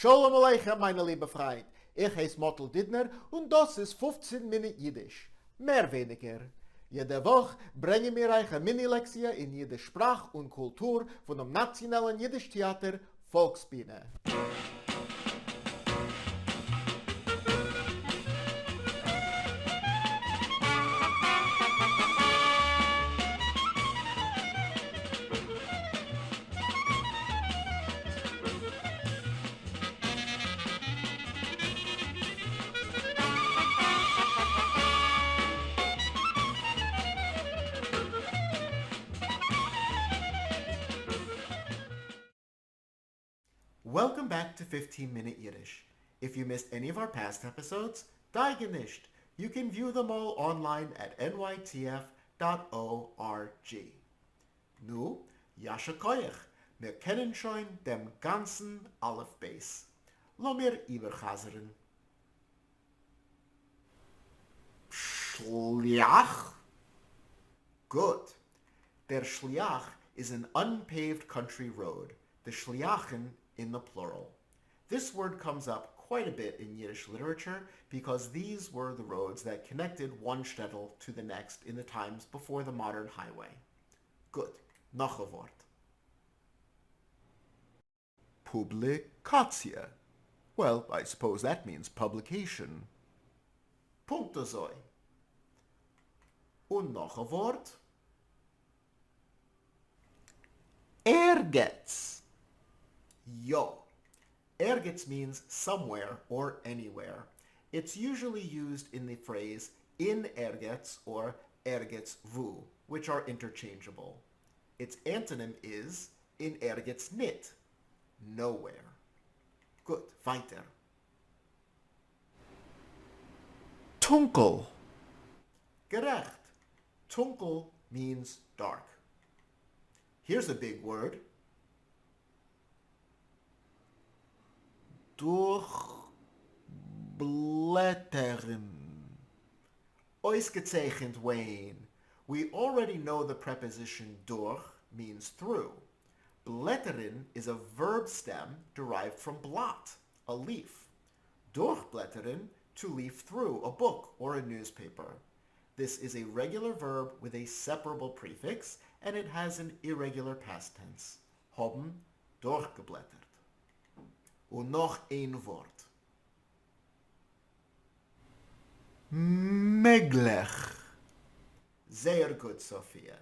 Shalom Aleichem, meine liebe Freund. Ich heiße Mottel Didner und das ist 15 Minute Yiddish. Mehr weniger. Jede Woche bringen wir euch eine Mini-Lektie in Jiddisch Sprach und Kultur von dem nationalen Jiddisch-Theater Volksbühne. Welcome back to 15 Minute Yiddish. If you missed any of our past episodes, die genisht. You can view them all online at nytf.org. Nu, Yasha Koyach, wir kennen schon dem ganzen Aleph-Beis. Lo mir überchasern. Shliach? Good. Der Shliach is an unpaved country road. The Shliachim in the plural. This word comes up quite a bit in Yiddish literature because these were the roads that connected one shtetl to the next in the times before the modern highway. Good. Noch a Wort. Publikatia. Well, I suppose that means publication. Punktozoi. Und noch a Wort. Ergetz. Yo. Ergetz means somewhere or anywhere. It's usually used in the phrase in Ergetz or Ergetz vu, which are interchangeable. Its antonym is in Ergetz nit, nowhere. Good, weiter. Tunkel. Gerecht. Tunkel means dark. Here's a big word. Durchblättern. Ausgezeichnet Wayne. We already know the preposition durch means through. Blättern is a verb stem derived from blatt, a leaf. Durchblättern, to leaf through a book or a newspaper. This is a regular verb with a separable prefix, and it has an irregular past tense. Haben durchgeblättert. Und noch ein Wort. Meglech. Sehr gut, Sophia.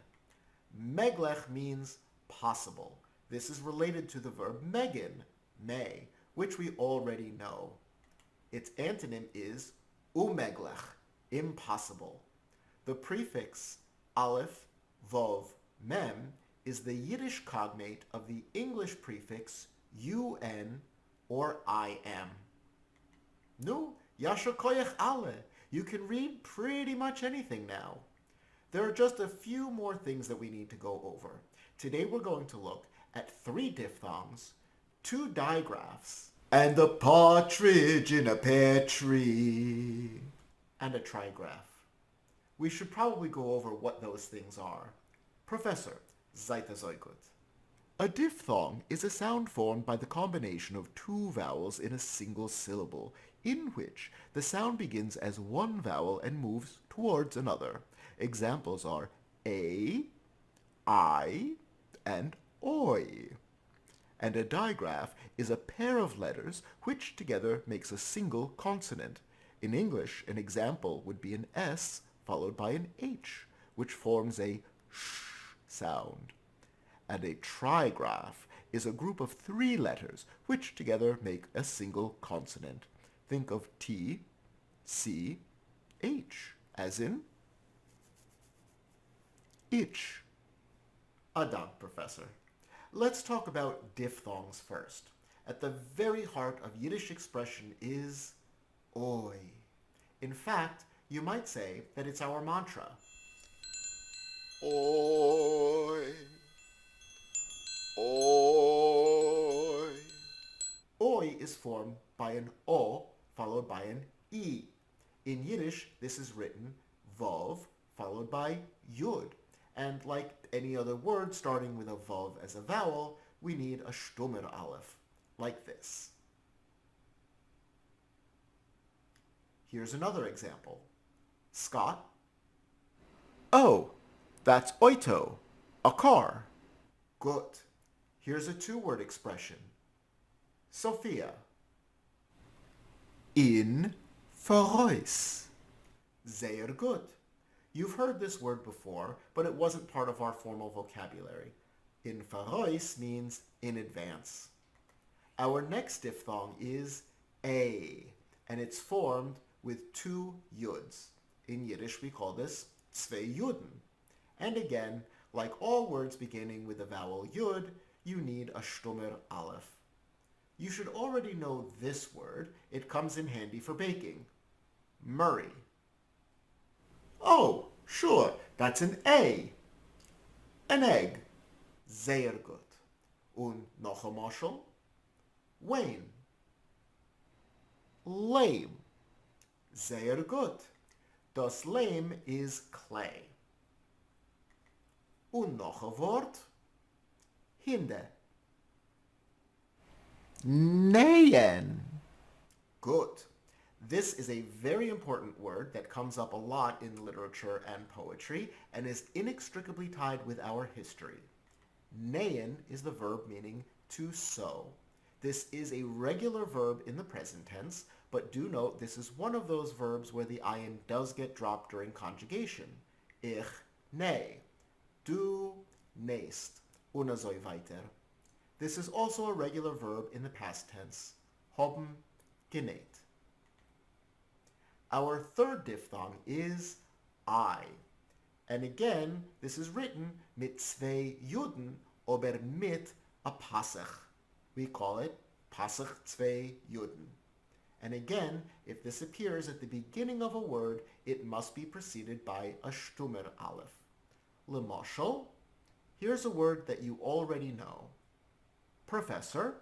Meglech means possible. This is related to the verb megin, may, which we already know. Its antonym is umeglech, impossible. The prefix aleph, vov, mem is the Yiddish cognate of the English prefix un or I am. Nu, Yasha Koyach Ale. You can read pretty much anything now. There are just a few more things that we need to go over. Today we're going to look at 3 diphthongs, 2 digraphs, and a partridge in a pear tree, and a trigraph. We should probably go over what those things are. Professor, seid ihr so gut? A diphthong is a sound formed by the combination of 2 vowels in a single syllable, in which the sound begins as one vowel and moves towards another. Examples are a, I, and oi. And a digraph is a pair of letters which together makes a single consonant. In English, an example would be an S followed by an H, which forms a sh sound. And a trigraph is a group of 3 letters which together make a single consonant. Think of T, C, H, as in itch. Adag, Professor. Let's talk about diphthongs first. At the very heart of Yiddish expression is oi. In fact, you might say that it's our mantra. Oi. Oi. Oi is formed by an O followed by an E. In Yiddish, this is written Vov followed by Yud. And like any other word starting with a Vov as a vowel, we need a Stummer Aleph, like this. Here's another example. Scott? Oh, that's Auto, a car. Good. Here's a two-word expression. Sophia? In voraus. Sehr gut. You've heard this word before, but it wasn't part of our formal vocabulary. In voraus means in advance. Our next diphthong is a, and it's formed with two yuds. In Yiddish, we call this zwei Juden. And again, like all words beginning with the vowel yud, you need a stummer aleph. You should already know this word. It comes in handy for baking. Murray. Oh, sure, that's an A. An egg. Sehr gut. Und noch a Marshall? Wayne. Lame. Sehr gut. Das Lame is clay. Und noch a Wort? Hinde. Nähen. Good. This is a very important word that comes up a lot in literature and poetry and is inextricably tied with our history. Nähen is the verb meaning to sew. This is a regular verb in the present tense, but do note this is one of those verbs where the ion does get dropped during conjugation. Ich nähe. Du nähst. Und so weiter. This is also a regular verb in the past tense. Haben genäht. Our third diphthong is I. And again, this is written mit zwei Juden, aber mit a Pasach. We call it Pasach zwei Juden. And again, if this appears at the beginning of a word, it must be preceded by a stummer aleph. Lemashal, here's a word that you already know. Professor?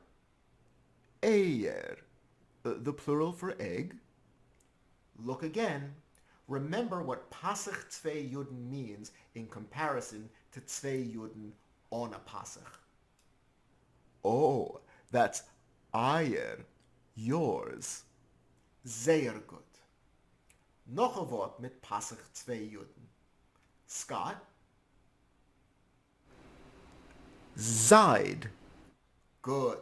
Eier. The plural for egg. Look again. Remember what Pasach zwei Juden means in comparison to zwei Juden on a Pasach. Oh, that's Eier, yours. Sehr gut. Noch ein Wort mit Pasach zwei Juden. Scott? Seid. Good.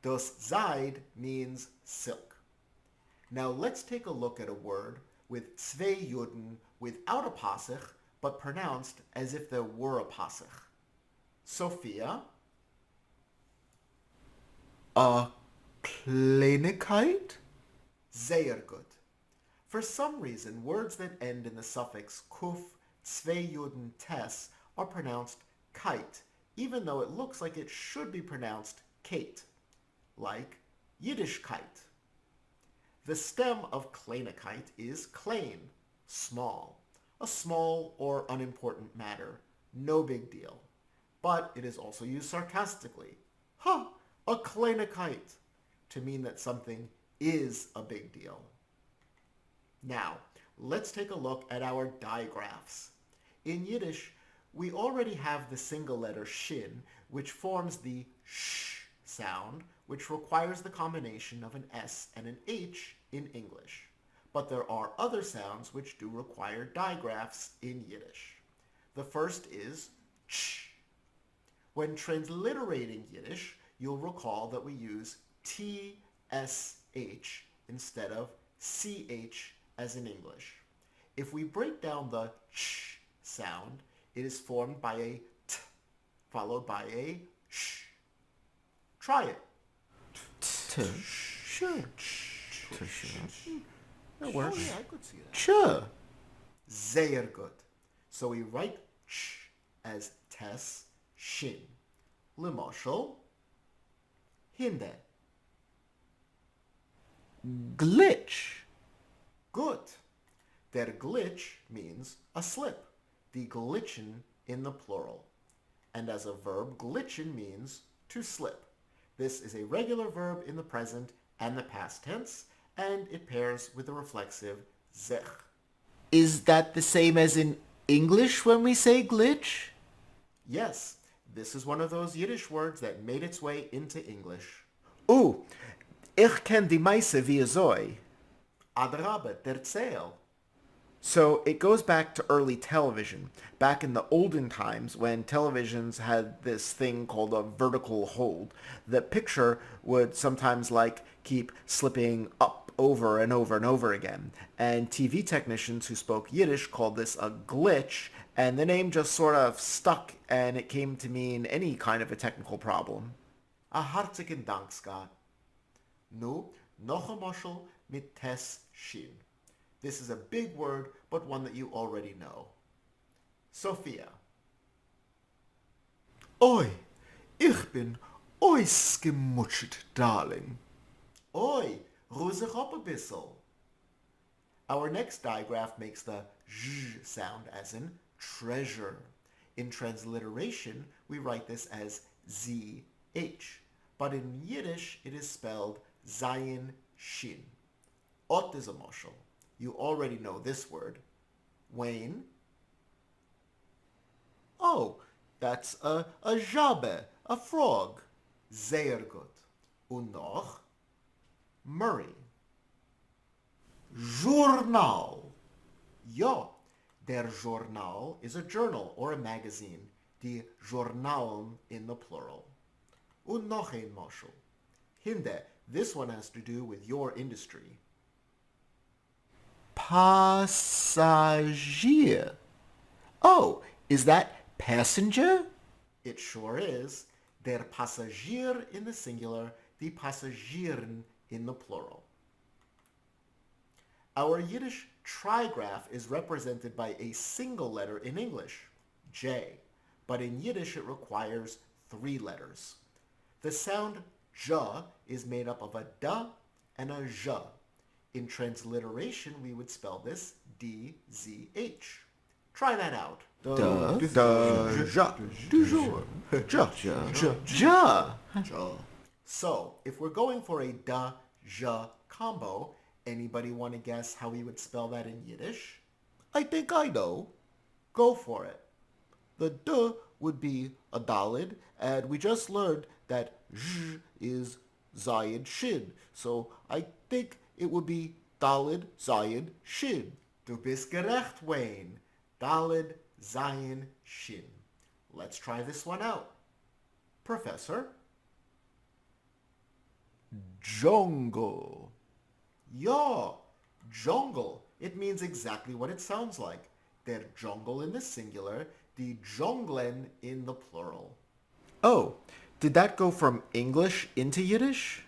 Das Seid means silk. Now let's take a look at a word with zwei Juden without a Pasach, but pronounced as if there were a Pasach. Sophia? A Kleinigkeit? Sehr gut. For some reason, words that end in the suffix kuf, zwei Juden tes, are pronounced kite, even though it looks like it should be pronounced kate, like Yiddishkeit. The stem of Kleinigkeit is klein, small. A small or unimportant matter, no big deal. But it is also used sarcastically. Ha! A Kleinigkeit, to mean that something is a big deal. Now, let's take a look at our digraphs. In Yiddish, we already have the single letter shin, which forms the sh sound, which requires the combination of an S and an H in English. But there are other sounds which do require digraphs in Yiddish. The first is ch. When transliterating Yiddish, you'll recall that we use TSH instead of CH as in English. If we break down the ch sound, it is formed by a t followed by a sh. Try it. Sure. That works. Oh yeah, I could see that. Sure. Sehr gut. So we write sh as tes, shin. Lemashal, hinde. Glitch. Good. Der Glitch means a slip. The glitchen in the plural. And as a verb, glitchen means to slip. This is a regular verb in the present and the past tense, and it pairs with the reflexive sich. Is that the same as in English when we say glitch? Yes, this is one of those Yiddish words that made its way into English. Oh, ich kenn die meiste wie soll. Adrabe, terzähl. So it goes back to early television, back in the olden times when televisions had this thing called a vertical hold. The picture would sometimes keep slipping up over and over and over again. And TV technicians who spoke Yiddish called this a glitch, and the name just sort of stuck and it came to mean any kind of a technical problem. A hartzigen Dank, Scott. Nu, noch a moshel mit tes shin. This is a big word, but one that you already know. Sophia. Oi, ich bin ausgemutscht, darling. Oi, rusig up a bissel. Our next digraph makes the zh sound as in treasure. In transliteration, we write this as ZH, but in Yiddish it is spelled Zayin Shin. Ot is a moshel. You already know this word. Wayne? Oh, that's a jabe, a frog. Sehr gut. Und noch? Murray. Journal. Ja, der Journal is a journal or a magazine. Die Journalen in the plural. Und noch ein moshel. Hinde, this one has to do with your industry. Passagier. Oh, is that passenger? It sure is. Der Passagier in the singular, die Passagieren in the plural. Our Yiddish trigraph is represented by a single letter in English, J, but in Yiddish it requires 3 letters. The sound J is made up of a da and a J. In transliteration, we would spell this D-Z-H. Try that out. Ja. So, if we're going for a da-ja combo, anybody want to guess how we would spell that in Yiddish? I think I know. Go for it. The D would be a dalid, and we just learned that zh is zayid shin. So I think it would be dalid zayid shin. Du bist gerecht, Wayne. Dalid Zayin Shin. Let's try this one out. Professor? Jungle. Ja, jungle. It means exactly what it sounds like. Der jungle in the singular, die Junglen in the plural. Oh, did that go from English into Yiddish?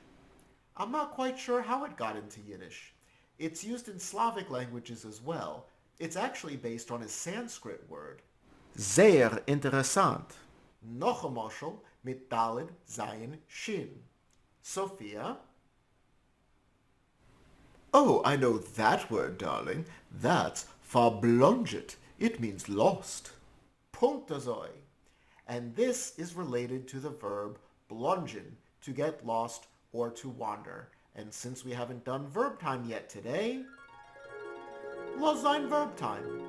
I'm not quite sure how it got into Yiddish. It's used in Slavic languages as well. It's actually based on a Sanskrit word. Sehr interessant. Noch a moshel mit Dalid Zayin Shin. Sophia? Oh, I know that word, darling. That's verblonget. It means lost. Punktazoi. And this is related to the verb blungen, to get lost or to wander. And since we haven't done verb time yet today, los sein verb time.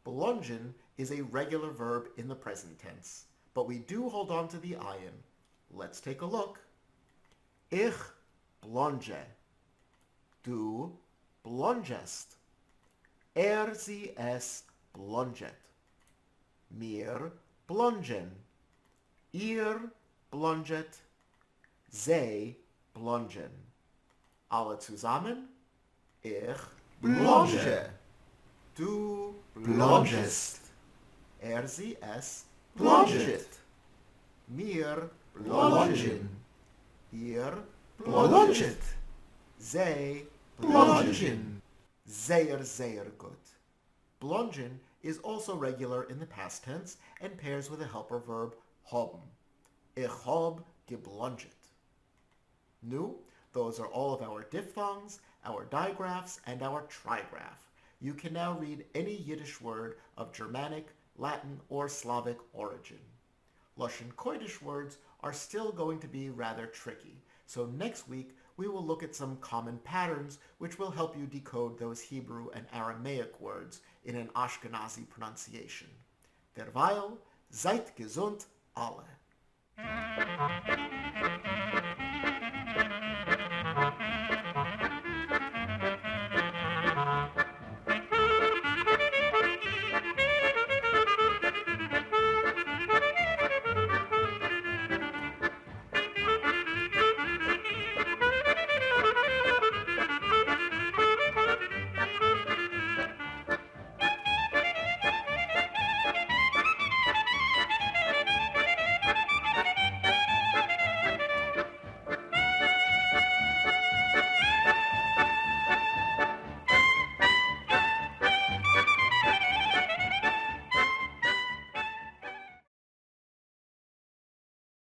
Blungen is a regular verb in the present tense, but we do hold on to the ayin. Let's take a look. Ich blonge. Du blongest. Sie es blonget. Mir blongen. Ihr blonget. Sie blongen. Alle zusammen. Ich blonge. Du blongest. Sie es blonget. Mir blongen. Ihr blonget. Sie blongen. Sehr, sehr gut. Blongen is also regular in the past tense and pairs with a helper verb haben. Ich hab geblonget. Nu, those are all of our diphthongs, our digraphs, and our trigraph. You can now read any Yiddish word of Germanic, Latin, or Slavic origin. Lashon Kodesh words are still going to be rather tricky, so next week we will look at some common patterns which will help you decode those Hebrew and Aramaic words in an Ashkenazi pronunciation. Derweil, seid gesund alle.